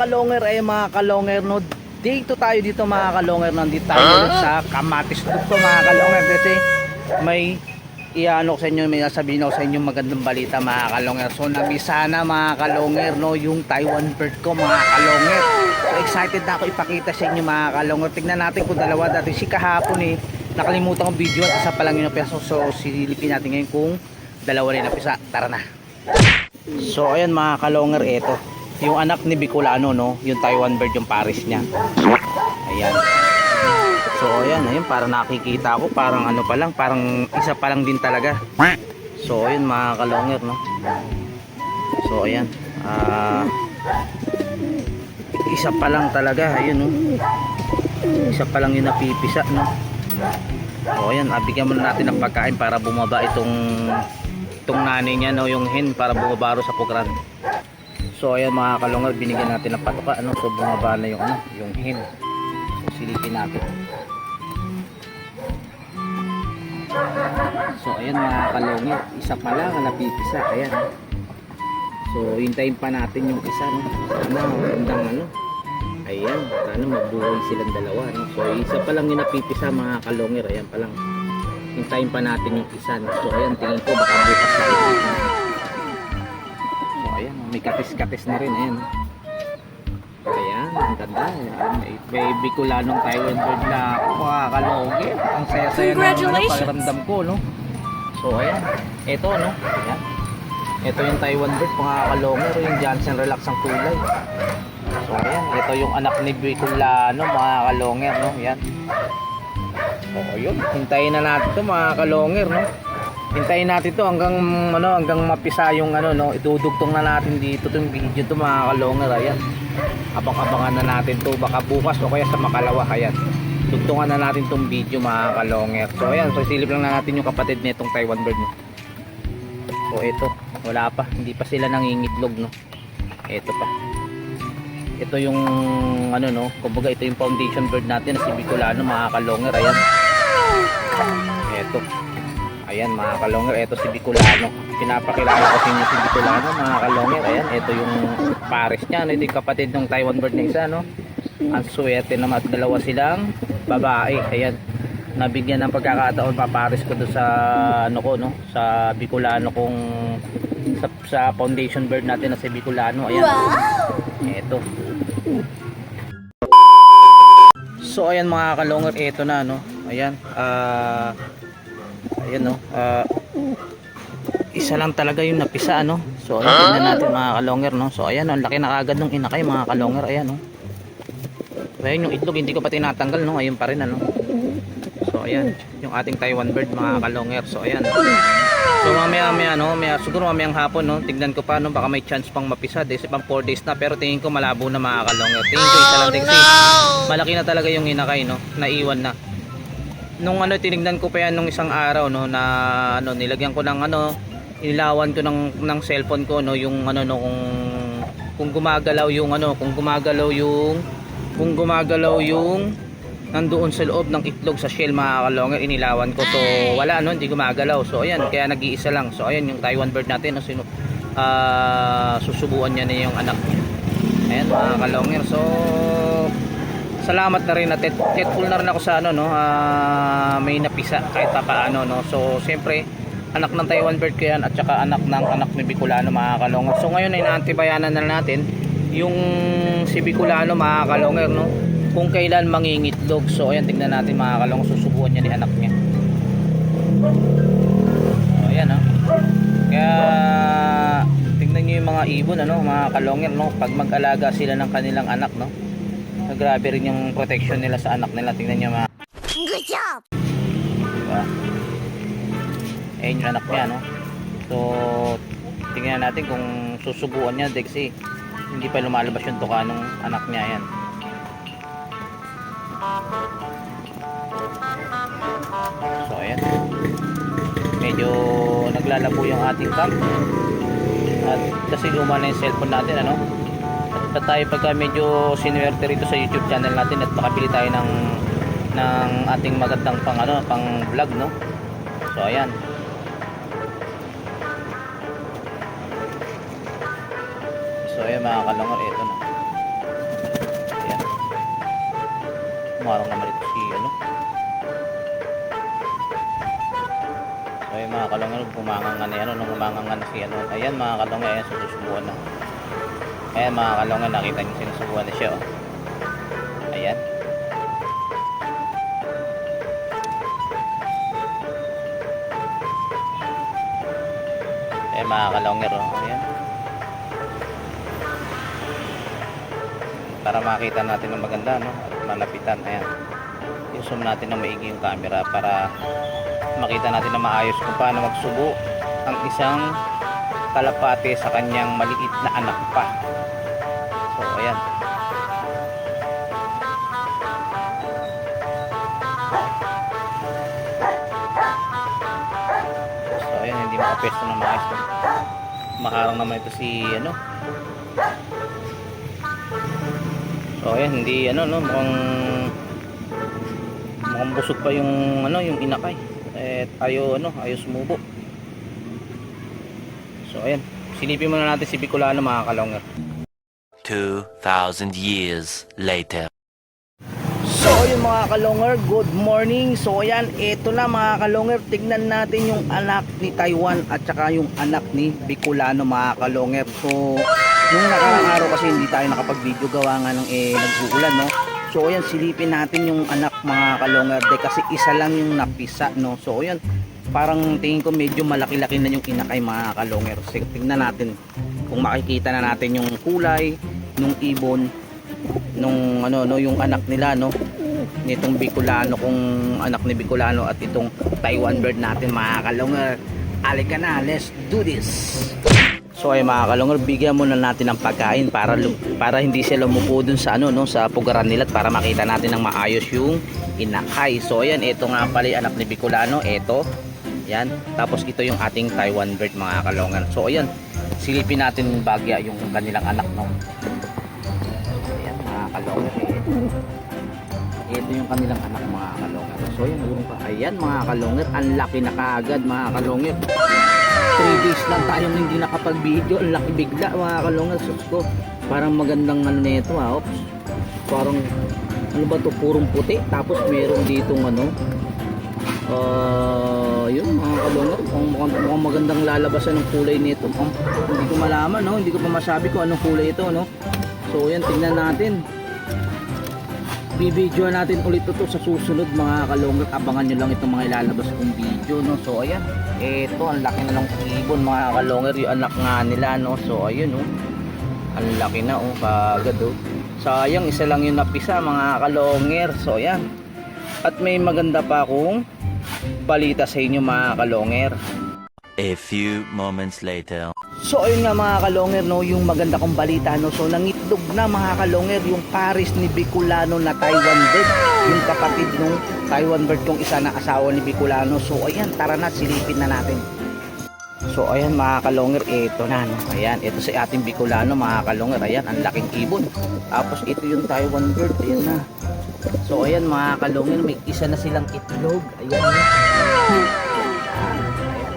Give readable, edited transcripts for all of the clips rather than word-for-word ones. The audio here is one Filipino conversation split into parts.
kalonger ay mga kalonger no. Dito tayo dito mga kalonger, nandito tayo ulit sa Kamatis Dugto mga kalonger. Kasi may iano ko sa inyo, may sasabihin ako sa inyo magandang balita mga kalonger. So nabisa na mga kalonger no, yung Taiwan bird ko mga kalonger. So excited na ako ipakita sa inyo mga kalonger. Tignan natin kung dalawa, dati si kahapon nakalimutan kong video at isa pa lang yung napisa. So silipin natin ngayon kung dalawa rin napisa. Tara na. So ayan mga kalonger, eto yung anak ni Bicolano no, yung Taiwan bird, yung pares niya. Ayan. So ayan, ayun, para nakikita ko parang ano pa lang, parang isa pa lang din talaga. So ayun mga kalonger no. So ayan, isa pa lang talaga, ayun no. Isa pa lang yung napipisa no. So ayan, bigyan muna natin ng pagkain para bumaba itong nanay niya no, yung hen, para bumaba sa pugran. So ayan mga kalonger, binigyan natin ng patuka no. So bumaba na yung yung hen. So silipin natin. So ayan mga kalonger, isa pa lang ang napipisa. Ayan. So hintayin pa natin yung isa no. Sana magandang ayan, sana mabuhay silang dalawa no. So isa pa lang yung napipisa mga kalonger. Ayan pa lang. Hintayin pa natin yung isa no. So ayan, tingin ko baka bukas na ito. So ayan, may katis-katis na rin. Ayan. Ayan, ang ganda. May Bicolanong Taiwan bird na mga kalonger. Ang saya-saya ng pakiramdam ko no. So ayan, ito no. Ayan. Ito yung Taiwan bird mga kalonger, yung Johnson Relax ang kulay. So ayan, ito yung anak ni Bicolano mga kalonger no. Ayan. So ayun, hintayin na natin ito mga kalonger no. Hintayin natin ito hanggang hanggang mapisa yung no. Idudugtong na natin dito tong video to mga kalonger. Ayan. Abang-abangan na natin to, baka bukas o kaya sa makalawa. Ayan, dugtungan na natin tong video mga kalonger. So ayan, so silip lang na natin yung kapatid nitong Taiwan bird no. So ito, wala pa, hindi pa sila nangingitlog no. Ito pa. Ito yung no, kumbaga ito yung foundation bird natin na si Bicolano mga kalonger. Ayan. Ito. Ayan mga kalonger, ito si Bicolano. Pinapakilala ko sa inyo si Bicolano mga kalonger. Ayan, ito yung pares niya, ito yung kapatid ng Taiwan bird na isa no. Ang swerte naman at dalawa silang babae. Ayan, nabigyan ng pagkakataon papares ko doon sa ko no, sa Bicolano kong sa foundation bird natin na si Bicolano. Ayan. Ito. So ayan mga kalonger, ito na no. Ayan, ayan no, isa lang talaga yung napisa no. So ayan, tingnan natin mga kalonger no. So ayan, ang laki na kagad nung inakay mga kalonger. Ayan no. So ayan, yung itlog hindi ko pa tinatanggal no, ayun pa rin So ayan, yung ating Taiwan bird mga kalonger. So ayan. So mamaya no, siguro mamayang hapon no, tignan ko pa no, baka may chance pang mapisa. Kasi pang 4 days na, pero tingin ko malabo na mga kalonger. Tingin ko isa lang din kasi malaki na talaga yung inakay no, naiwan na. Nung tinignan ko pa yan nung isang araw no, na nilagyan ko ng inilawan ko ng cellphone ko no, yung kung gumagalaw yung nandoon sa loob ng itlog sa shell mga kalonger, inilawan ko. So wala no, hindi gumagalaw. So ayan, kaya nag-iisa lang. So ayan yung Taiwan bird natin no, susubuan niya na yung anak niya. Ayan mga kalonger. So salamat na rin, at thankful na rin ako sa may napisa kahit paano no. So siyempre anak ng Taiwan bird ko yan, at saka anak ni Bicolano mga kalonger. So ngayon ay naantibayanan na natin yung si Bicolano mga kalonger no, kung kailan mangingitlog. So ayan, tingnan natin mga kalonger, susubuan niya ni anak niya. So ayan no. Kaya tingnan niyo yung mga ibon mga kalonger no, pag mag-alaga sila ng kanilang anak no, grabe rin yung protection nila sa anak nila. Tingnan niyo mga good job. Diba? Ayun yung anak niya no. So tingnan natin kung susubuan niya kasi hindi pa lumalabas yung tuka ng anak niya. Ayan. So ayan, medyo naglalabo yung ating cam, at kasi luma na yung cellphone natin at tayo pagka medyo sinuwerte rito sa YouTube channel natin at makabili tayo ng ating magandang pang vlog no. So ayan, so ayan mga kalangor, ito na. Umarang naman ito si ano. So ayun mga kalongger, bumangang na yan, nung bumangang na si ano. Ayan mga kalongger, ayan, susubuan na. Ayan mga kalongger, nakita niyo sinusubuan na siya, oh. Ayan. Ayan mga kalongger, oh. Ayan. Para makita natin ng maganda, no? At malapitan. Ayan. I-zoom natin ng maigi yung camera para makita natin na maayos kung paano magsubo ang isang kalapate sa kanyang maliit na anak pa. So ayan. So ayan, hindi makapesto ng maayos. Maharang naman ito si ano. So ayan, hindi ano, no, mukhang busog pa yung ano, yung inakay. Ayaw sumubo. So ayan, silipin muna natin si Bicolano mga kalongger. 2,000 years later. So ayun mga kalongger, good morning. So ayan, eto na mga kalongger, tignan natin yung anak ni Taiwan at saka yung anak ni Bicolano mga kalongger. So nung nakaraang araw kasi hindi tayo nakapag-video gawa nga ng nag-uulan, no. So ayan, silipin natin yung anak mga kalongger kasi isa lang yung napisa, no. So ayan, parang tingin ko medyo malaki-laki na yung inakay mga kalongger. So tingnan natin kung makikita na natin yung kulay nung ibon nung ano, no, yung anak nila, no, nitong Bicolano, kung anak ni Bicolano at itong Taiwan bird natin mga kalongger. Halika na, let's do this. So ay mga kalongger, bigyan muna natin ng pagkain para hindi sila lumupo dun sa ano, no, sa pugaran nila, at para makita natin ng maayos yung inakay. So ayan, ito nga pala yung anak ni Bicolano, ito. Yan. Tapos ito yung ating Taiwan bird mga kalongger. So ayan, silipin natin bagya yung kanilang anak, no. Ayan mga kalongger. Ito yung kanilang anak mga kalongger. So ayan, ayan mga kalongger, ang laki na kaagad mga kalongger. 3 days lang tayong hindi nakapag-video, ang laki bigla mga kalongger. Sus ko, parang magandang ano nito, oops. Parang ano ba to, purong puti, tapos meron ditong ano, yun mga kalongger, mukhang magandang lalabasan ng kulay nito. Hindi ko malaman, no, hindi ko pa masabi kung anong kulay ito, no. So yan, tingnan natin. Bibidyo natin ulit ito sa susunod mga kalongger. Abangan nyo lang itong mga ilalabas kong video, no. So ayan, ito ang laki na ng ibon mga kalongger, yung anak nga nila, no. So ayun, oh, ang laki na, oh, kagad, oh. Sayang, isa lang yung napisa mga kalongger. So ayan, at may maganda pa akong balita sa inyo mga kalongger. A few moments later. So ayun nga mga kalongger, no, yung maganda kong balita, no. So nangitlog na mga kalongger yung pares ni Bicolano na Taiwan bird, yung kapatid nung Taiwan bird kong isa na asawa ni Bicolano. So ayan, tara na, silipin na natin. So ayan mga kalongger, ito na, no. Ayan, ito si ating Bicolano mga kalongger. Ayan, ang laking ibon. Tapos ito yung Taiwan bird, ayan na. So ayan mga kalongger, may isa na silang itlog. Ayan, no.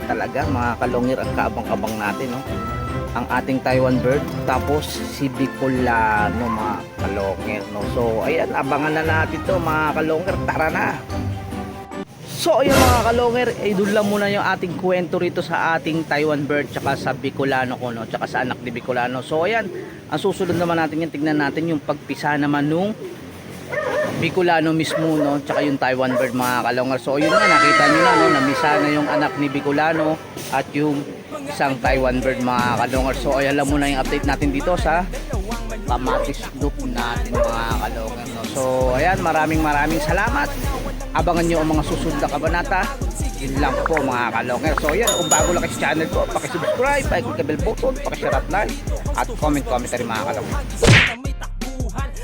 Talaga mga kalongger, ang kaabang-abang natin, no, ang ating Taiwan bird, tapos si Bicolano mga kalongger, no. So ayan, abangan na natin to mga kalongger, tara na. So ayun mga kalongger, doon lang muna yung ating kwento rito sa ating Taiwan bird tsaka sa Bicolano ko, no, tsaka sa anak ni Bicolano. So ayan, ang susunod naman natin yung tignan natin yung pagpisa naman nung Bicolano mismo, no, tsaka yung Taiwan bird mga kalongger. So yun na, nakita nyo na, no, namisa na yung anak ni Bicolano at yung isang Taiwan bird mga kalongger. So ayan lang muna yung update natin dito sa Kamatis Loop natin mga kalongger, no. So ayan, maraming salamat. Abangan nyo ang mga susunod na kabanata. Yun lang po mga kalongger. So ayan, kung bago lang kayo sa channel ko, pakisubscribe, pakiclick bell button, pakishare at like, at comment rin mga kalongger.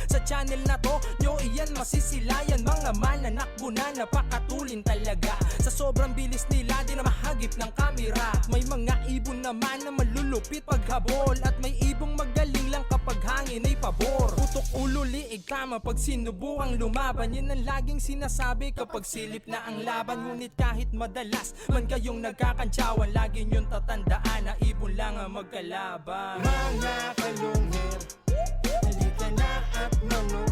Sa channel na to, nyo iyan masisilayan. Mga mananakbo na napakatulin talaga. Sa sobrang bilis nila, di na mahagip ng kamera. May mga ibon naman na malulupit paghabol, at may ibong magaling lang kapag hangin ay pabor. Putok ulo, liig tama pag sinubukang lumaban. Yan ang laging sinasabi kapag silip na ang laban. Ngunit kahit madalas man kayong nagkakantsawan, lagi nyong tatandaan na ibon lang ang magkalaban. Mga kalongger, halika na at manood.